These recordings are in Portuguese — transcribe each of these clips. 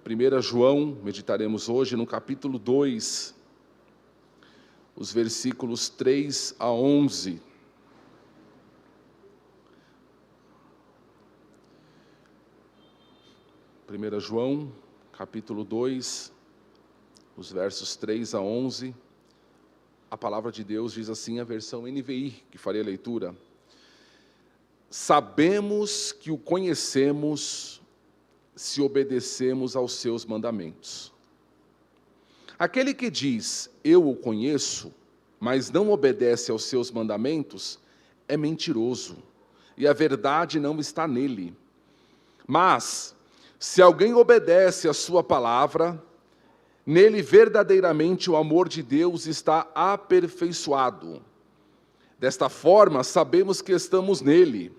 1 João, meditaremos hoje no capítulo 2, os versículos 3 a 11. Primeira João, capítulo 2, os versos 3 a 11. A palavra de Deus diz assim, a versão NVI, que farei a leitura. Sabemos que o conhecemos se obedecemos aos seus mandamentos. Aquele que diz, eu o conheço, mas não obedece aos seus mandamentos, é mentiroso, e a verdade não está nele. Mas, se alguém obedece à sua palavra, nele verdadeiramente o amor de Deus está aperfeiçoado. Desta forma, sabemos que estamos nele.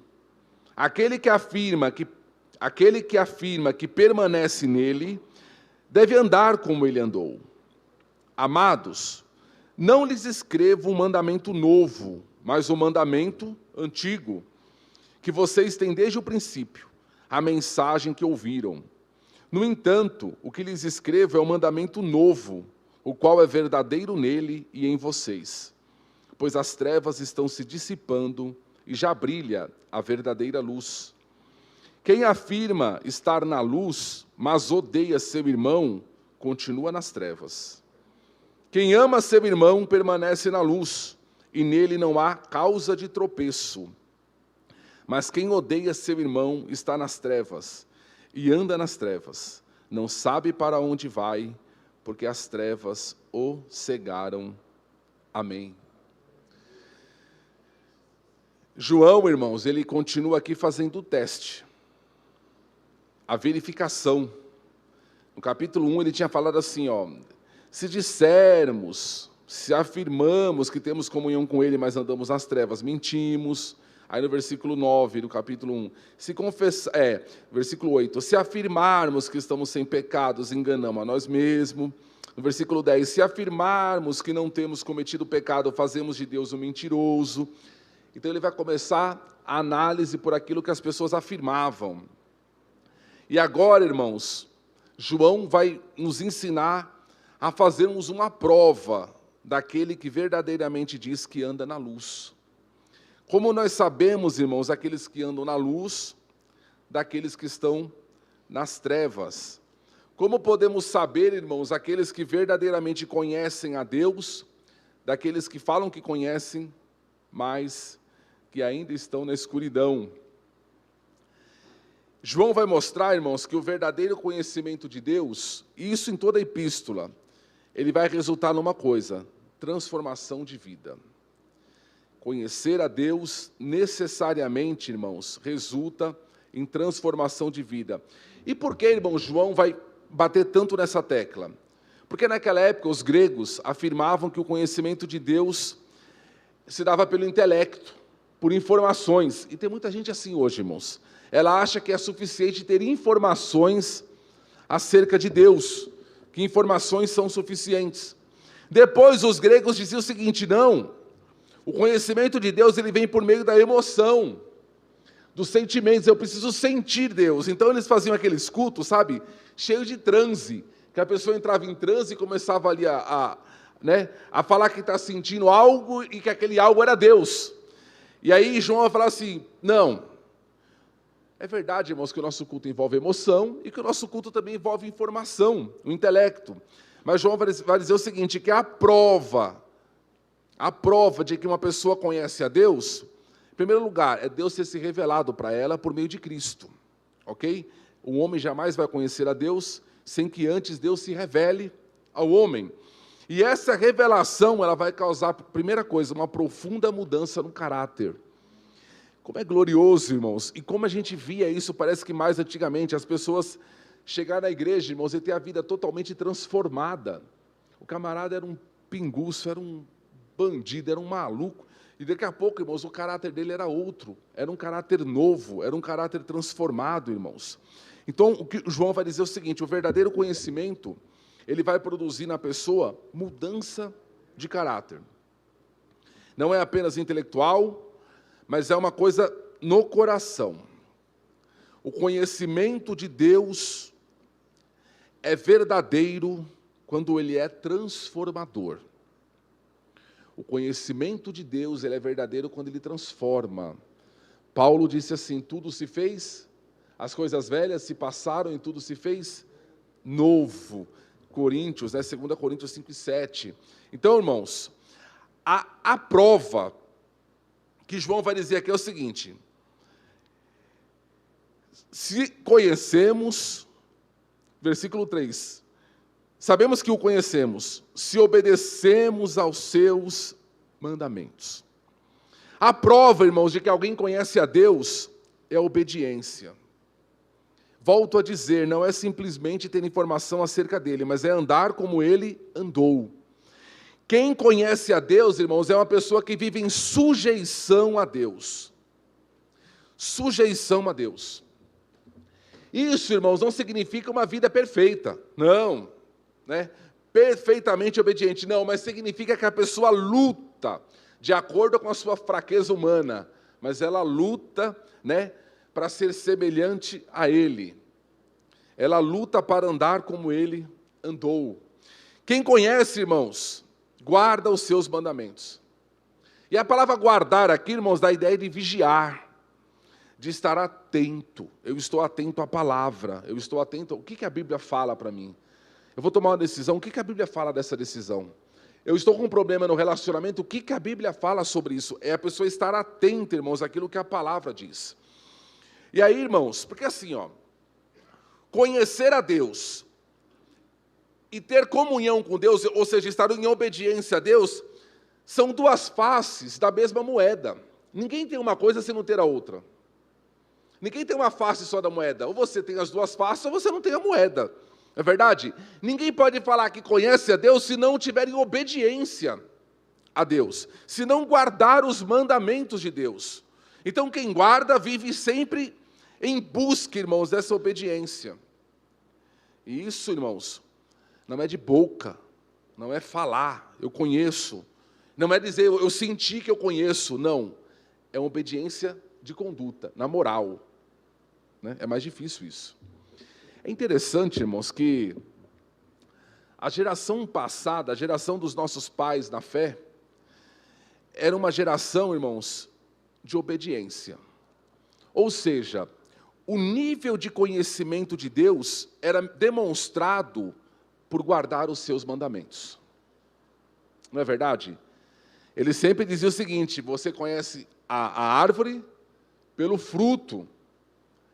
Aquele que afirma que permanece nele, deve andar como ele andou. Amados, não lhes escrevo um mandamento novo, mas um mandamento antigo, que vocês têm desde o princípio, a mensagem que ouviram. No entanto, o que lhes escrevo é um mandamento novo, o qual é verdadeiro nele e em vocês. Pois as trevas estão se dissipando e já brilha a verdadeira luz. Quem afirma estar na luz, mas odeia seu irmão, continua nas trevas. Quem ama seu irmão permanece na luz, e nele não há causa de tropeço. Mas quem odeia seu irmão está nas trevas, e anda nas trevas, não sabe para onde vai, porque as trevas o cegaram. Amém. João, irmãos, ele continua aqui fazendo o teste, a verificação. No capítulo 1 ele tinha falado assim, se dissermos, se afirmamos que temos comunhão com ele, mas andamos nas trevas, mentimos. Aí no versículo 9 do capítulo 1, versículo 8, se afirmarmos que estamos sem pecados, enganamos a nós mesmos. No versículo 10, se afirmarmos que não temos cometido pecado, fazemos de Deus um mentiroso. Então ele vai começar a análise por aquilo que as pessoas afirmavam. E agora, irmãos, João vai nos ensinar a fazermos uma prova daquele que verdadeiramente diz que anda na luz. Como nós sabemos, irmãos, aqueles que andam na luz, daqueles que estão nas trevas? Como podemos saber, irmãos, aqueles que verdadeiramente conhecem a Deus, daqueles que falam que conhecem, mas que ainda estão na escuridão? João vai mostrar, irmãos, que o verdadeiro conhecimento de Deus, e isso em toda a epístola, ele vai resultar numa coisa, transformação de vida. Conhecer a Deus necessariamente, irmãos, resulta em transformação de vida. E por que, irmão, João vai bater tanto nessa tecla? Porque naquela época os gregos afirmavam que o conhecimento de Deus se dava pelo intelecto, por informações. E tem muita gente assim hoje, irmãos. Ela acha que é suficiente ter informações acerca de Deus, que informações são suficientes. Depois os gregos diziam o seguinte, não, o conhecimento de Deus ele vem por meio da emoção, dos sentimentos, eu preciso sentir Deus. Então eles faziam aqueles cultos, sabe, cheio de transe, que a pessoa entrava em transe e começava ali a falar que está sentindo algo e que aquele algo era Deus. E aí João vai falar assim, não, é verdade, irmãos, que o nosso culto envolve emoção e que o nosso culto também envolve informação, o intelecto. Mas João vai dizer o seguinte, que a prova de que uma pessoa conhece a Deus, em primeiro lugar, é Deus ter se revelado para ela por meio de Cristo, ok? O homem jamais vai conhecer a Deus sem que antes Deus se revele ao homem. E essa revelação, ela vai causar, primeira coisa, uma profunda mudança no caráter. Como é glorioso, irmãos, e como a gente via isso, parece que mais antigamente, as pessoas chegaram na igreja, irmãos, e ter a vida totalmente transformada. O camarada era um pinguço, era um bandido, era um maluco, e daqui a pouco, irmãos, o caráter dele era outro, era um caráter novo, era um caráter transformado, irmãos. Então, o que João vai dizer é o seguinte, o verdadeiro conhecimento, ele vai produzir na pessoa mudança de caráter. Não é apenas intelectual, mas é uma coisa no coração. O conhecimento de Deus é verdadeiro quando ele é transformador. O conhecimento de Deus, ele é verdadeiro quando ele transforma. Paulo disse assim, tudo se fez, as coisas velhas se passaram e tudo se fez novo. Coríntios, 2 Coríntios 5:7. Então, irmãos, a prova que João vai dizer aqui é o seguinte: se conhecemos, versículo 3, sabemos que o conhecemos, se obedecemos aos seus mandamentos. A prova, irmãos, de que alguém conhece a Deus é a obediência. Volto a dizer, não é simplesmente ter informação acerca dele, mas é andar como ele andou. Quem conhece a Deus, irmãos, é uma pessoa que vive em sujeição a Deus. Sujeição a Deus. Isso, irmãos, não significa uma vida perfeita, não, né? Perfeitamente obediente, não, mas significa que a pessoa luta de acordo com a sua fraqueza humana, mas ela luta, né, para ser semelhante a Ele. Ela luta para andar como Ele andou. Quem conhece, irmãos, guarda os seus mandamentos. E a palavra guardar aqui, irmãos, dá a ideia de vigiar, de estar atento. Eu estou atento à palavra, eu estou atento. O que a Bíblia fala para mim? Eu vou tomar uma decisão, o que a Bíblia fala dessa decisão? Eu estou com um problema no relacionamento, o que a Bíblia fala sobre isso? É a pessoa estar atenta, irmãos, àquilo que a palavra diz. E aí, irmãos, porque assim, conhecer a Deus e ter comunhão com Deus, ou seja, estar em obediência a Deus, são duas faces da mesma moeda. Ninguém tem uma coisa sem não ter a outra. Ninguém tem uma face só da moeda. Ou você tem as duas faces, ou você não tem a moeda. É verdade? Ninguém pode falar que conhece a Deus se não tiver em obediência a Deus, se não guardar os mandamentos de Deus. Então, quem guarda vive sempre em busca, irmãos, dessa obediência. E isso, irmãos, não é de boca, não é falar, eu conheço. Não é dizer, eu senti que eu conheço, não. É uma obediência de conduta, na moral. Né? É mais difícil isso. É interessante, irmãos, que a geração passada, a geração dos nossos pais na fé, era uma geração, irmãos, de obediência. Ou seja, o nível de conhecimento de Deus era demonstrado por guardar os seus mandamentos. Não é verdade? Ele sempre dizia o seguinte, você conhece a árvore pelo fruto.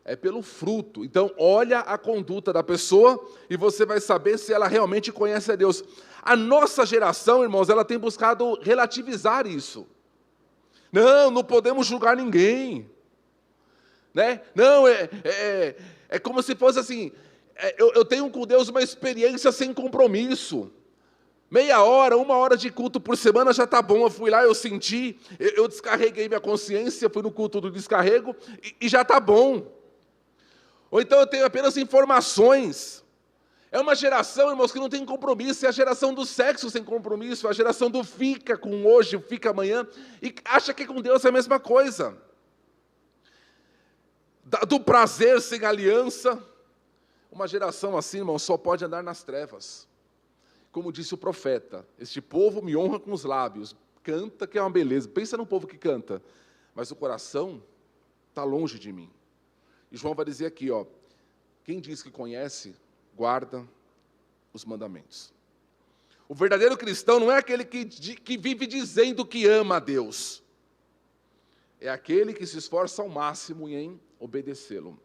É pelo fruto. Então, olha a conduta da pessoa e você vai saber se ela realmente conhece a Deus. A nossa geração, irmãos, ela tem buscado relativizar isso. Não podemos julgar ninguém. Né? Não, é como se fosse assim, eu tenho com Deus uma experiência sem compromisso. Meia hora, 1 hora de culto por semana já está bom. Eu fui lá, eu senti, eu descarreguei minha consciência, fui no culto do descarrego e já está bom. Ou então eu tenho apenas informações. É uma geração, irmãos, que não tem compromisso. É a geração do sexo sem compromisso. É a geração do fica com hoje, fica amanhã. E acha que com Deus é a mesma coisa. Do prazer sem aliança. Uma geração assim, irmãos, só pode andar nas trevas. Como disse o profeta, este povo me honra com os lábios. Canta que é uma beleza. Pensa num povo que canta. Mas o coração está longe de mim. E João vai dizer aqui, quem diz que conhece, guarda os mandamentos. O verdadeiro cristão não é aquele que vive dizendo que ama a Deus. É aquele que se esforça ao máximo em obedecê-lo.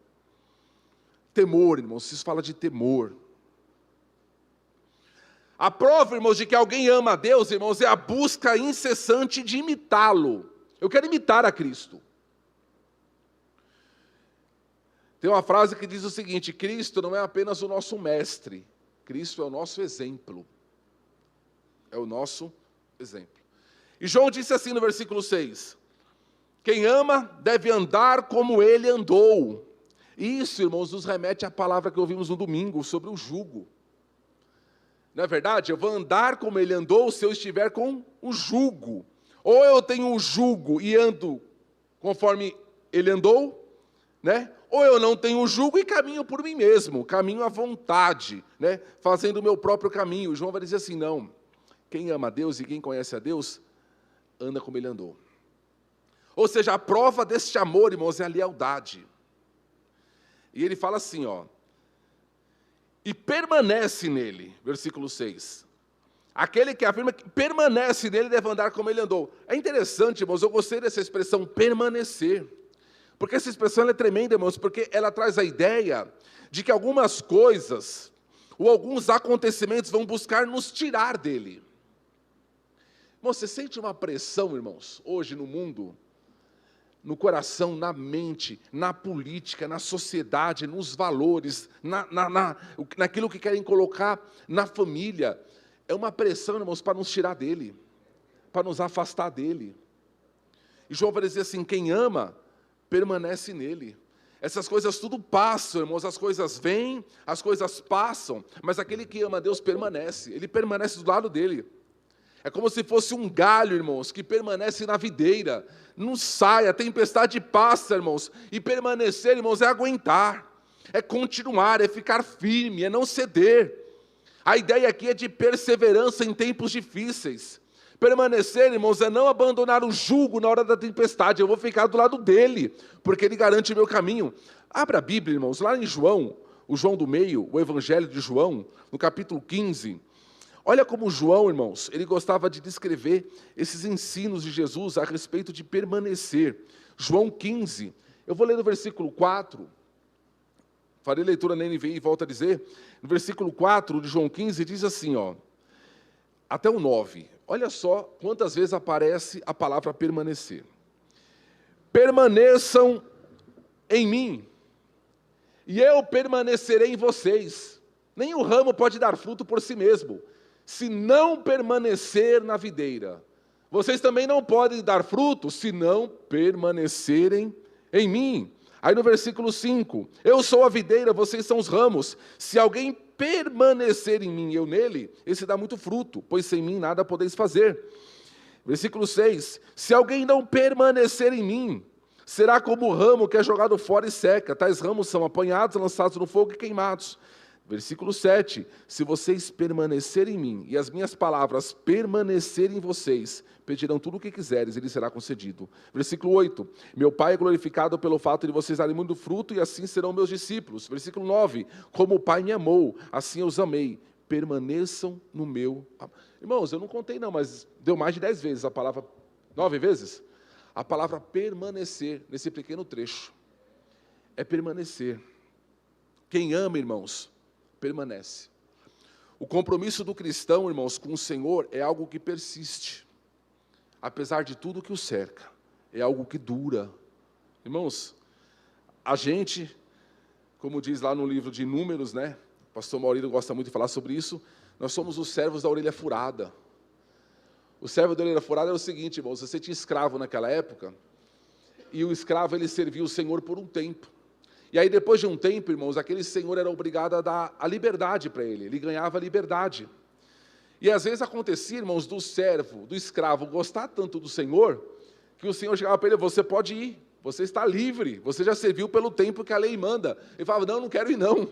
Temor, irmãos, isso fala de temor. A prova, irmãos, de que alguém ama a Deus, irmãos, é a busca incessante de imitá-lo. Eu quero imitar a Cristo. Tem uma frase que diz o seguinte, Cristo não é apenas o nosso mestre, Cristo é o nosso exemplo. É o nosso exemplo. E João disse assim no versículo 6, quem ama deve andar como ele andou. Isso, irmãos, nos remete à palavra que ouvimos no domingo, sobre o jugo. Não é verdade? Eu vou andar como ele andou se eu estiver com o jugo. Ou eu tenho o jugo e ando conforme ele andou, né? Ou eu não tenho jugo e caminho por mim mesmo, caminho à vontade, né? Fazendo o meu próprio caminho. João vai dizer assim, não, quem ama a Deus e quem conhece a Deus, anda como ele andou. Ou seja, a prova deste amor, irmãos, é a lealdade. E ele fala assim, e permanece nele, versículo 6. Aquele que afirma que permanece nele deve andar como ele andou. É interessante, irmãos, eu gostei dessa expressão permanecer. Porque essa expressão ela é tremenda, irmãos, porque ela traz a ideia de que algumas coisas ou alguns acontecimentos vão buscar nos tirar dele. Você sente uma pressão, irmãos, hoje no mundo, no coração, na mente, na política, na sociedade, nos valores, naquilo que querem colocar na família. É uma pressão, irmãos, para nos tirar dele, para nos afastar dele. E João vai dizer assim, quem ama, permanece nele. Essas coisas tudo passam, irmãos, as coisas vêm, as coisas passam, mas aquele que ama a Deus permanece, ele permanece do lado dele. É como se fosse um galho, irmãos, que permanece na videira, não sai, a tempestade passa, irmãos, e permanecer, irmãos, é aguentar, é continuar, é ficar firme, é não ceder. A ideia aqui é de perseverança em tempos difíceis. Permanecer, irmãos, é não abandonar o jugo na hora da tempestade. Eu vou ficar do lado dele, porque ele garante o meu caminho. Abra a Bíblia, irmãos, lá em João, o João do meio, o Evangelho de João, no capítulo 15. Olha como João, irmãos, ele gostava de descrever esses ensinos de Jesus a respeito de permanecer. João 15, eu vou ler no versículo 4. Farei leitura na NVI e volto a dizer. No versículo 4 de João 15, diz assim, até o 9. Olha só quantas vezes aparece a palavra permanecer. Permaneçam em mim, e eu permanecerei em vocês. Nem o ramo pode dar fruto por si mesmo, se não permanecer na videira. Vocês também não podem dar fruto, se não permanecerem em mim. Aí no versículo 5, eu sou a videira, vocês são os ramos. Se alguém permanecer em mim e eu nele, esse dá muito fruto, pois sem mim nada podeis fazer. Versículo 6, se alguém não permanecer em mim, será como o ramo que é jogado fora e seca. Tais ramos são apanhados, lançados no fogo e queimados. Versículo 7, se vocês permanecerem em mim e as minhas palavras permanecerem em vocês, pedirão tudo o que quiseres e lhes será concedido. Versículo 8, meu Pai é glorificado pelo fato de vocês darem muito fruto e assim serão meus discípulos. Versículo 9, como o Pai me amou, assim eu os amei, permaneçam no meu amor. Irmãos, eu não contei não, mas deu mais de 10 vezes a palavra, 9 vezes? A palavra permanecer, nesse pequeno trecho, é permanecer. Quem ama, irmãos, permanece. O compromisso do cristão, irmãos, com o Senhor é algo que persiste. Apesar de tudo que o cerca, é algo que dura. Irmãos, a gente, como diz lá no livro de Números, né? O pastor Maurílio gosta muito de falar sobre isso, nós somos os servos da orelha furada. O servo da orelha furada é o seguinte, irmãos, você tinha escravo naquela época, e o escravo ele servia o Senhor por um tempo. E aí, depois de um tempo, irmãos, aquele senhor era obrigado a dar a liberdade para ele ganhava liberdade. E às vezes acontecia, irmãos, do servo, do escravo, gostar tanto do senhor, que o senhor chegava para ele, você pode ir, você está livre, você já serviu pelo tempo que a lei manda. Ele falava, não quero ir não,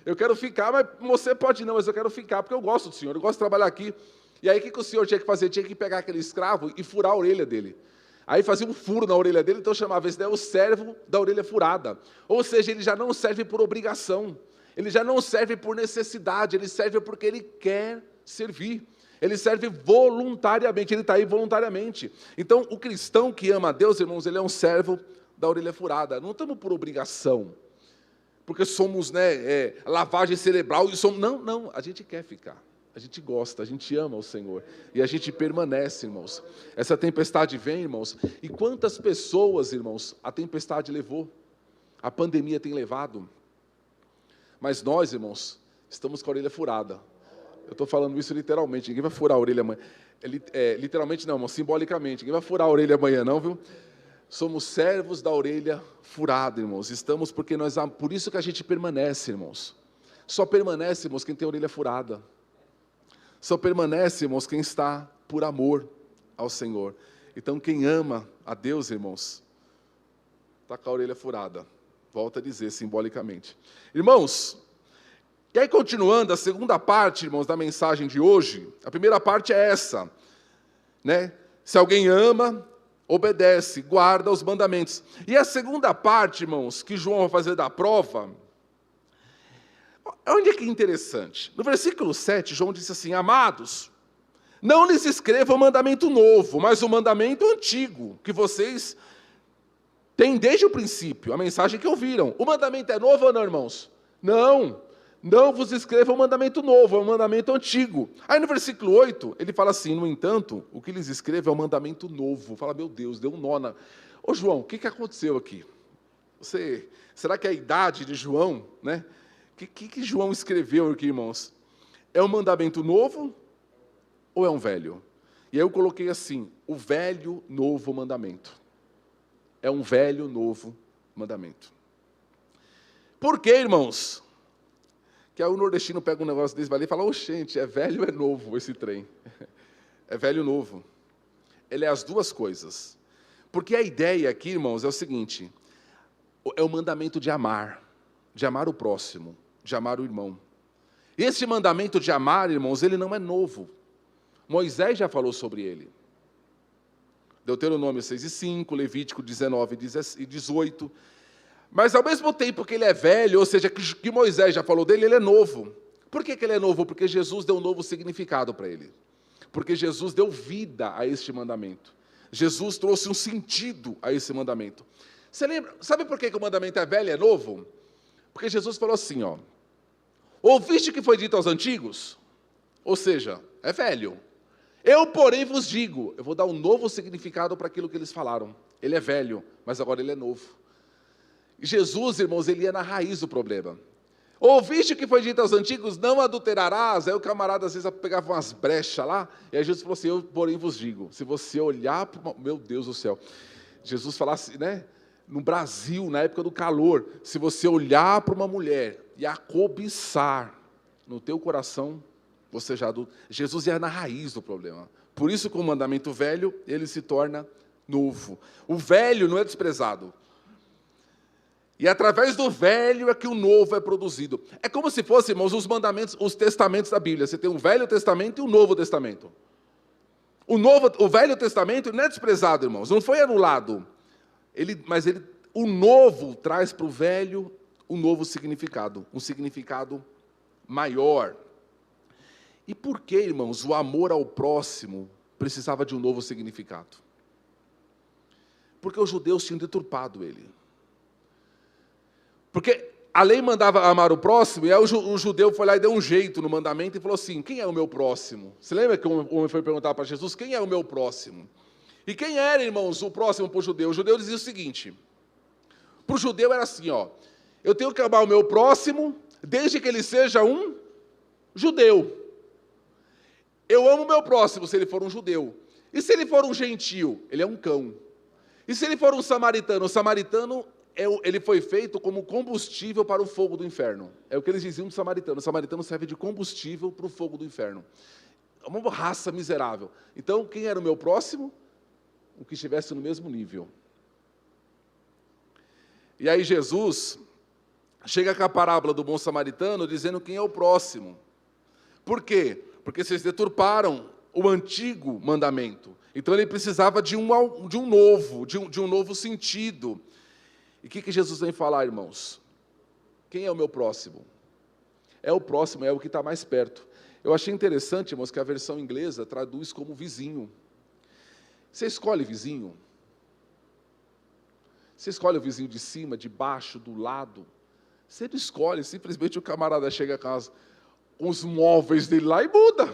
eu quero ficar, mas você pode ir não, mas eu quero ficar, porque eu gosto do senhor, eu gosto de trabalhar aqui. E aí o que o senhor tinha que fazer? Tinha que pegar aquele escravo e furar a orelha dele. Aí fazia um furo na orelha dele, então chamava esse daí o servo da orelha furada. Ou seja, ele já não serve por obrigação, ele já não serve por necessidade, ele serve porque ele quer servir. Ele serve voluntariamente, ele está aí voluntariamente. Então, o cristão que ama a Deus, irmãos, ele é um servo da orelha furada. Não estamos por obrigação, porque somos lavagem cerebral, e somos... Não, a gente quer ficar. A gente gosta, a gente ama o Senhor, e a gente permanece, irmãos. Essa tempestade vem, irmãos, e quantas pessoas, irmãos, a tempestade levou, a pandemia tem levado, mas nós, irmãos, estamos com a orelha furada. Eu estou falando isso literalmente, ninguém vai furar a orelha amanhã, literalmente não, irmão, simbolicamente, ninguém vai furar a orelha amanhã não, viu? Somos servos da orelha furada, irmãos, estamos porque nós, por isso que a gente permanece, irmãos, só permanece, irmãos, quem tem a orelha furada. Só permanece, irmãos, quem está por amor ao Senhor. Então, quem ama a Deus, irmãos, está com a orelha furada. Volto a dizer, simbolicamente. Irmãos, e aí continuando, a segunda parte, irmãos, da mensagem de hoje, a primeira parte é essa, né? Se alguém ama, obedece, guarda os mandamentos. E a segunda parte, irmãos, que João vai fazer da prova, onde é que é interessante? No versículo 7, João disse assim: amados, não lhes escreva o mandamento novo, mas o mandamento antigo, que vocês têm desde o princípio, a mensagem que ouviram. O mandamento é novo ou não, irmãos? Não. Não vos escreva um mandamento novo, é um mandamento antigo. Aí no versículo 8, ele fala assim: no entanto, o que lhes escreve é um mandamento novo. Fala, meu Deus, deu um nó na... Ô João, o que aconteceu aqui? Será que é a idade de João, né? O que João escreveu aqui, irmãos? É um mandamento novo ou é um velho? E aí eu coloquei assim: o velho novo mandamento. É um velho novo mandamento. Por quê, irmãos? Que aí o nordestino pega um negócio desse, vai ali e fala: gente, é velho ou é novo esse trem? É velho novo. Ele é as duas coisas. Porque a ideia aqui, irmãos, é o seguinte: é o mandamento de amar o próximo, de amar o irmão. E esse mandamento de amar, irmãos, ele não é novo. Moisés já falou sobre ele. Deuteronômio 6:5, Levítico 19 e 18. Mas, ao mesmo tempo que ele é velho, ou seja, que Moisés já falou dele, ele é novo. Por que ele é novo? Porque Jesus deu um novo significado para ele. Porque Jesus deu vida a este mandamento. Jesus trouxe um sentido a esse mandamento. Você lembra? Sabe por que o mandamento é velho e é novo? Porque Jesus falou assim, ó: ouviste o que foi dito aos antigos? Ou seja, é velho. Eu, porém, vos digo, eu vou dar um novo significado para aquilo que eles falaram. Ele é velho, mas agora ele é novo. Jesus, irmãos, ele ia na raiz do problema. Ouviste o que foi dito aos antigos? Não adulterarás. Aí o camarada às vezes pegava umas brechas lá, e aí Jesus falou assim: eu, porém, vos digo, se você olhar para uma... Meu Deus do céu. Jesus falasse, né? No Brasil, na época do calor, se você olhar para uma mulher e a cobiçar no teu coração, você já adulterou. Jesus ia na raiz do problema. Por isso, com o mandamento velho, ele se torna novo. O velho não é desprezado. E através do velho é que o novo é produzido. É como se fossem, irmãos, os mandamentos, os testamentos da Bíblia. Você tem o Velho Testamento e o Novo Testamento. O Velho Testamento não é desprezado, irmãos, não foi anulado. O Novo traz para o Velho um novo significado, um significado maior. E por que, irmãos, o amor ao próximo precisava de um novo significado? Porque os judeus tinham deturpado ele. Porque a lei mandava amar o próximo, e aí o judeu foi lá e deu um jeito no mandamento e falou assim: quem é o meu próximo? Você lembra que o homem foi perguntar para Jesus: quem é o meu próximo? E quem era, irmãos, o próximo para o judeu? O judeu dizia o seguinte: para o judeu era assim, ó: eu tenho que amar o meu próximo, desde que ele seja um judeu. Eu amo o meu próximo se ele for um judeu. E se ele for um gentio? Ele é um cão. E se ele for um samaritano? O samaritano... ele foi feito como combustível para o fogo do inferno. É o que eles diziam do samaritano. O samaritano serve de combustível para o fogo do inferno. É uma raça miserável. Então, quem era o meu próximo? O que estivesse no mesmo nível. E aí Jesus chega com a parábola do bom samaritano, dizendo quem é o próximo. Por quê? Porque vocês deturparam o antigo mandamento. Então, ele precisava de um novo sentido. E o que Jesus vem falar, irmãos? Quem é o meu próximo? É o próximo, é o que está mais perto. Eu achei interessante, irmãos, que a versão inglesa traduz como vizinho. Você escolhe vizinho? Você escolhe o vizinho de cima, de baixo, do lado? Você não escolhe, simplesmente o camarada chega com os móveis dele lá e muda.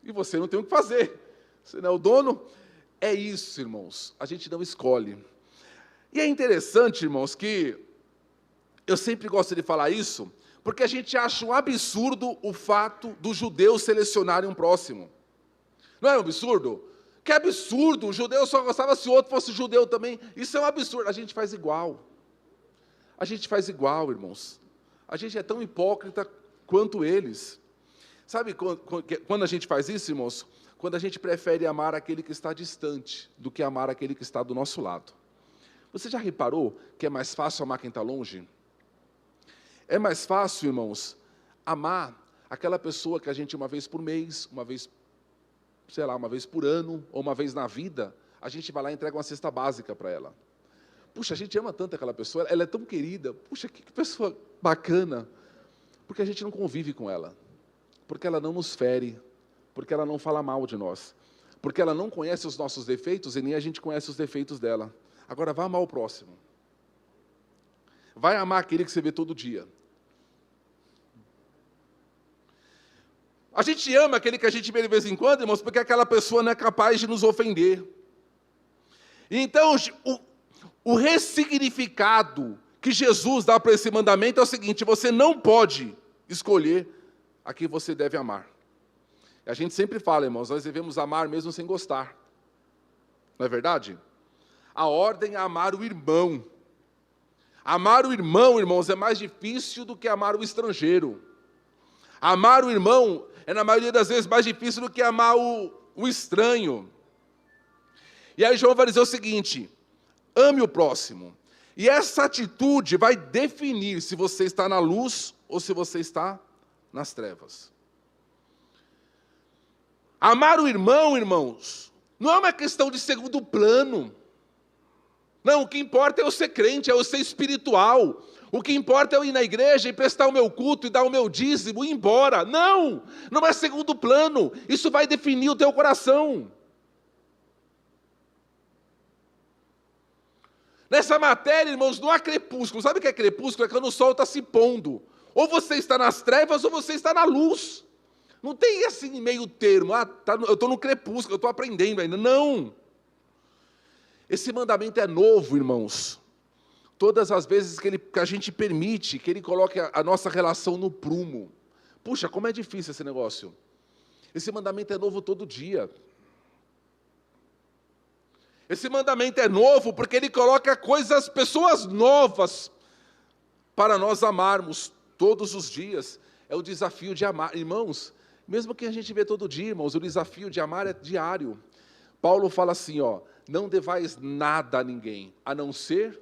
E você não tem o que fazer. Você não é o dono? É isso, irmãos. A gente não escolhe. E é interessante, irmãos, que eu sempre gosto de falar isso, porque a gente acha um absurdo o fato dos judeus selecionarem um próximo. Não é um absurdo? Que absurdo, o judeu só gostava se o outro fosse judeu também. Isso é um absurdo, a gente faz igual. A gente faz igual, irmãos. A gente é tão hipócrita quanto eles. Sabe quando a gente faz isso, irmãos? Quando a gente prefere amar aquele que está distante do que amar aquele que está do nosso lado. Você já reparou que é mais fácil amar quem está longe? É mais fácil, irmãos, amar aquela pessoa que a gente uma vez por mês, uma vez, sei lá, uma vez por ano, ou uma vez na vida, a gente vai lá e entrega uma cesta básica para ela. Puxa, a gente ama tanto aquela pessoa, ela é tão querida, puxa, que pessoa bacana, porque a gente não convive com ela, porque ela não nos fere, porque ela não fala mal de nós, porque ela não conhece os nossos defeitos e nem a gente conhece os defeitos dela. Agora, vai amar o próximo. Vai amar aquele que você vê todo dia. A gente ama aquele que a gente vê de vez em quando, irmãos, porque aquela pessoa não é capaz de nos ofender. Então, o ressignificado que Jesus dá para esse mandamento é o seguinte: você não pode escolher a quem você deve amar. A gente sempre fala, irmãos, nós devemos amar mesmo sem gostar. Não é verdade? A ordem é amar o irmão. Amar o irmão, irmãos, é mais difícil do que amar o estrangeiro. Amar o irmão é, na maioria das vezes, mais difícil do que amar o estranho. E aí João vai dizer o seguinte: ame o próximo. E essa atitude vai definir se você está na luz ou se você está nas trevas. Amar o irmão, irmãos, não é uma questão de segundo plano. Não, o que importa é eu ser crente, é eu ser espiritual. O que importa é eu ir na igreja e prestar o meu culto e dar o meu dízimo e ir embora. Não, não é segundo plano. Isso vai definir o teu coração. Nessa matéria, irmãos, não há crepúsculo. Sabe o que é crepúsculo? É quando o sol está se pondo. Ou você está nas trevas ou você está na luz. Não tem assim meio termo. Eu estou no crepúsculo, eu estou aprendendo ainda. Não. Esse mandamento é novo, irmãos. Todas as vezes que a gente permite que Ele coloque a nossa relação no prumo. Puxa, como é difícil esse negócio. Esse mandamento é novo todo dia. Esse mandamento é novo porque Ele coloca pessoas novas para nós amarmos todos os dias. É o desafio de amar. Irmãos, mesmo que a gente vê todo dia, irmãos, o desafio de amar é diário. Paulo fala assim, não devais nada a ninguém, a não ser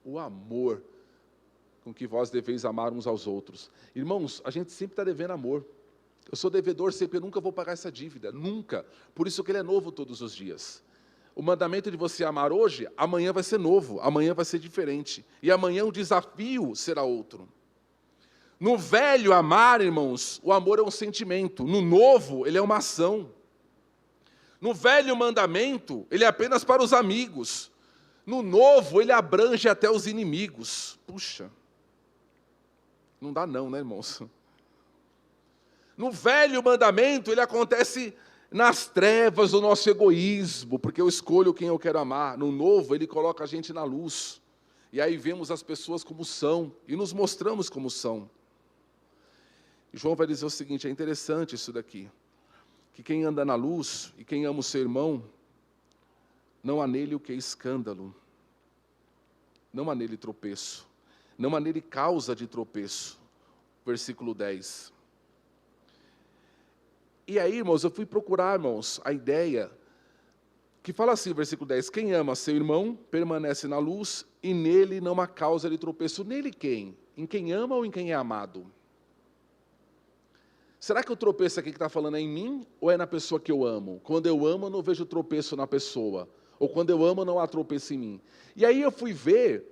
o amor com que vós deveis amar uns aos outros. Irmãos, a gente sempre está devendo amor. Eu sou devedor sempre, eu nunca vou pagar essa dívida, nunca. Por isso que ele é novo todos os dias. O mandamento de você amar hoje, amanhã vai ser novo, amanhã vai ser diferente. E amanhã o desafio será outro. No velho amar, irmãos, o amor é um sentimento. No novo, ele é uma ação. No velho mandamento, ele é apenas para os amigos. No novo, ele abrange até os inimigos. Puxa, não dá não, né, irmãos? No velho mandamento, ele acontece nas trevas do nosso egoísmo, porque eu escolho quem eu quero amar. No novo, ele coloca a gente na luz. E aí vemos as pessoas como são, e nos mostramos como são. E João vai dizer o seguinte, é interessante isso daqui, que quem anda na luz e quem ama o seu irmão, não há nele o que é escândalo, não há nele tropeço, não há nele causa de tropeço. Versículo 10. E aí, irmãos, eu fui procurar, irmãos, a ideia que fala assim, versículo 10, quem ama seu irmão permanece na luz e nele não há causa de tropeço. Nele quem? Em quem ama ou em quem é amado? Será que o tropeço aqui que está falando é em mim ou é na pessoa que eu amo? Quando eu amo, eu não vejo tropeço na pessoa. Ou quando eu amo, não há tropeço em mim. E aí eu fui ver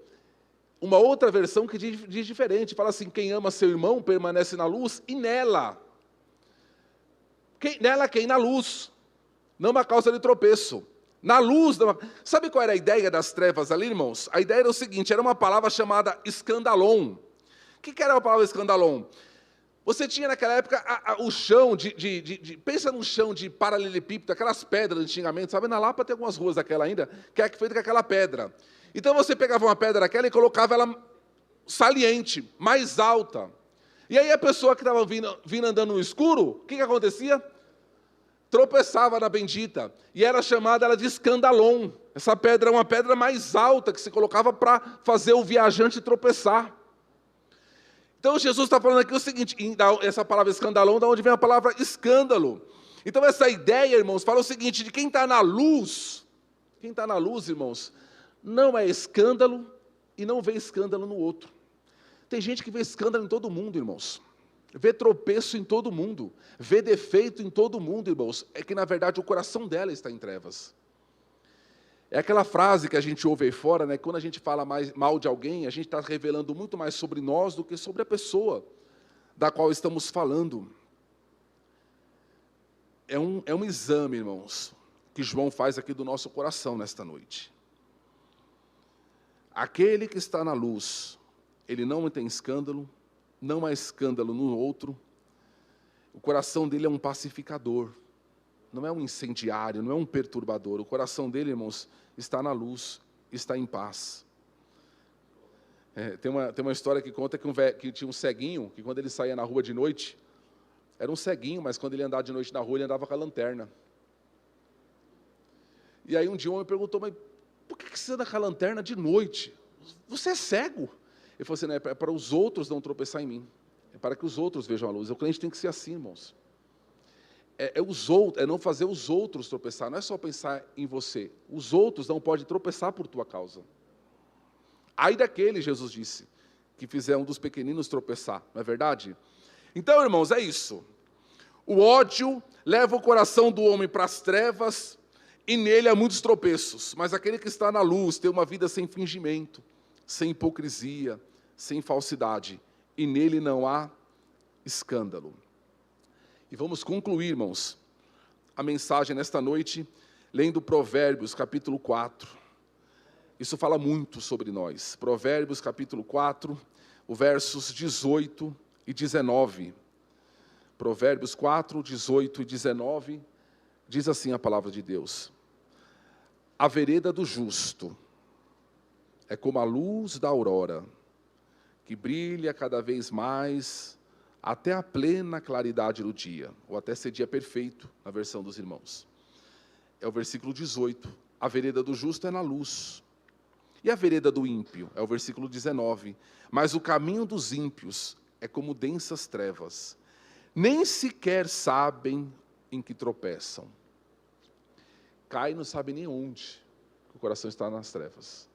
uma outra versão que diz diferente. Fala assim, quem ama seu irmão permanece na luz e nela. Nela quem? Na luz. Não uma causa de tropeço. Na luz. Sabe qual era a ideia das trevas ali, irmãos? A ideia era o seguinte, era uma palavra chamada escandalon. O que era a palavra escandalon? Você tinha naquela época o chão pensa num chão de paralelepípedo, aquelas pedras antigamente, sabe? Na Lapa tem algumas ruas daquela ainda, que é feita com aquela pedra. Então você pegava uma pedra daquela e colocava ela saliente, mais alta. E aí a pessoa que estava vindo andando no escuro, o que acontecia? Tropeçava na bendita. E era chamada ela de escandalon. Essa pedra é uma pedra mais alta que se colocava para fazer o viajante tropeçar. Então Jesus está falando aqui o seguinte, essa palavra escandalon, da onde vem a palavra escândalo. Então essa ideia, irmãos, fala o seguinte, de quem está na luz, irmãos, não é escândalo e não vê escândalo no outro. Tem gente que vê escândalo em todo mundo, irmãos. Vê tropeço em todo mundo. Vê defeito em todo mundo, irmãos. É que, na verdade, o coração dela está em trevas. É aquela frase que a gente ouve aí fora, né? Quando a gente fala mal de alguém, a gente está revelando muito mais sobre nós do que sobre a pessoa da qual estamos falando. É um exame, irmãos, que João faz aqui do nosso coração nesta noite. Aquele que está na luz, ele não tem escândalo, não há escândalo no outro. O coração dele é um pacificador, não é um incendiário, não é um perturbador. O coração dele, irmãos, está na luz, está em paz. Tem uma história que conta que tinha um ceguinho, que quando ele saía na rua de noite, era um ceguinho, mas quando ele andava de noite na rua, ele andava com a lanterna. E aí um dia um homem perguntou, mas por que você anda com a lanterna de noite? Você é cego. Ele falou assim, não, é para os outros não tropeçar em mim. É para que os outros vejam a luz. O crente tem que ser assim, irmãos. É não fazer os outros tropeçar, não é só pensar em você. Os outros não podem tropeçar por tua causa. Ai daquele, Jesus disse, que fizer um dos pequeninos tropeçar, não é verdade? Então, irmãos, é isso. O ódio leva o coração do homem para as trevas e nele há muitos tropeços. Mas aquele que está na luz tem uma vida sem fingimento, sem hipocrisia, sem falsidade. E nele não há escândalo. E vamos concluir, irmãos, a mensagem nesta noite, lendo Provérbios, capítulo 4. Isso fala muito sobre nós. Provérbios, capítulo 4, os versos 18 e 19. Provérbios 4, 18 e 19, diz assim a palavra de Deus. A vereda do justo é como a luz da aurora, que brilha cada vez mais até a plena claridade do dia, ou até ser dia perfeito, na versão dos irmãos. É o versículo 18. A vereda do justo é na luz. E a vereda do ímpio? É o versículo 19. Mas o caminho dos ímpios é como densas trevas. Nem sequer sabem em que tropeçam. Cai e não sabe nem onde. O coração está nas trevas.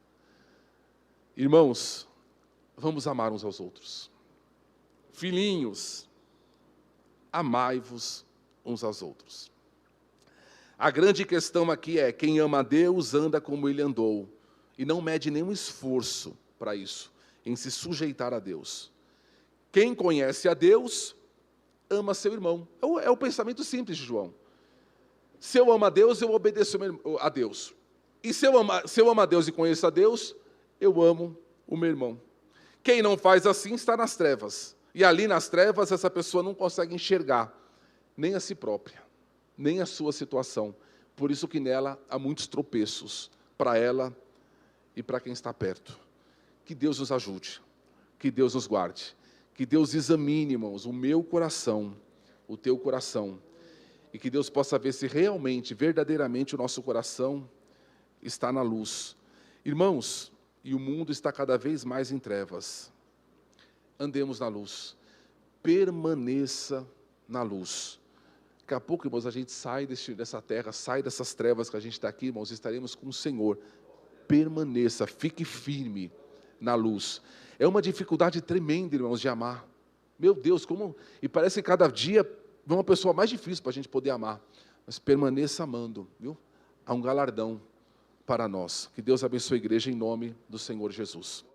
Irmãos, vamos amar uns aos outros. Filhinhos, amai-vos uns aos outros. A grande questão aqui é, quem ama a Deus anda como ele andou. E não mede nenhum esforço para isso, em se sujeitar a Deus. Quem conhece a Deus, ama seu irmão. É o pensamento simples de João. Se eu amo a Deus, eu obedeço a Deus. E se eu amo a Deus e conheço a Deus, eu amo o meu irmão. Quem não faz assim está nas trevas. E ali nas trevas, essa pessoa não consegue enxergar nem a si própria, nem a sua situação. Por isso que nela há muitos tropeços, para ela e para quem está perto. Que Deus nos ajude, que Deus nos guarde, que Deus examine, irmãos, o meu coração, o teu coração, e que Deus possa ver se realmente, verdadeiramente o nosso coração está na luz. Irmãos, e o mundo está cada vez mais em trevas. Andemos na luz, permaneça na luz. Daqui a pouco, irmãos, a gente sai dessa terra, sai dessas trevas que a gente está aqui, irmãos, estaremos com o Senhor. Permaneça, fique firme na luz. É uma dificuldade tremenda, irmãos, de amar. Meu Deus, como... E parece que cada dia é uma pessoa mais difícil para a gente poder amar. Mas permaneça amando, viu? Há um galardão para nós. Que Deus abençoe a igreja em nome do Senhor Jesus.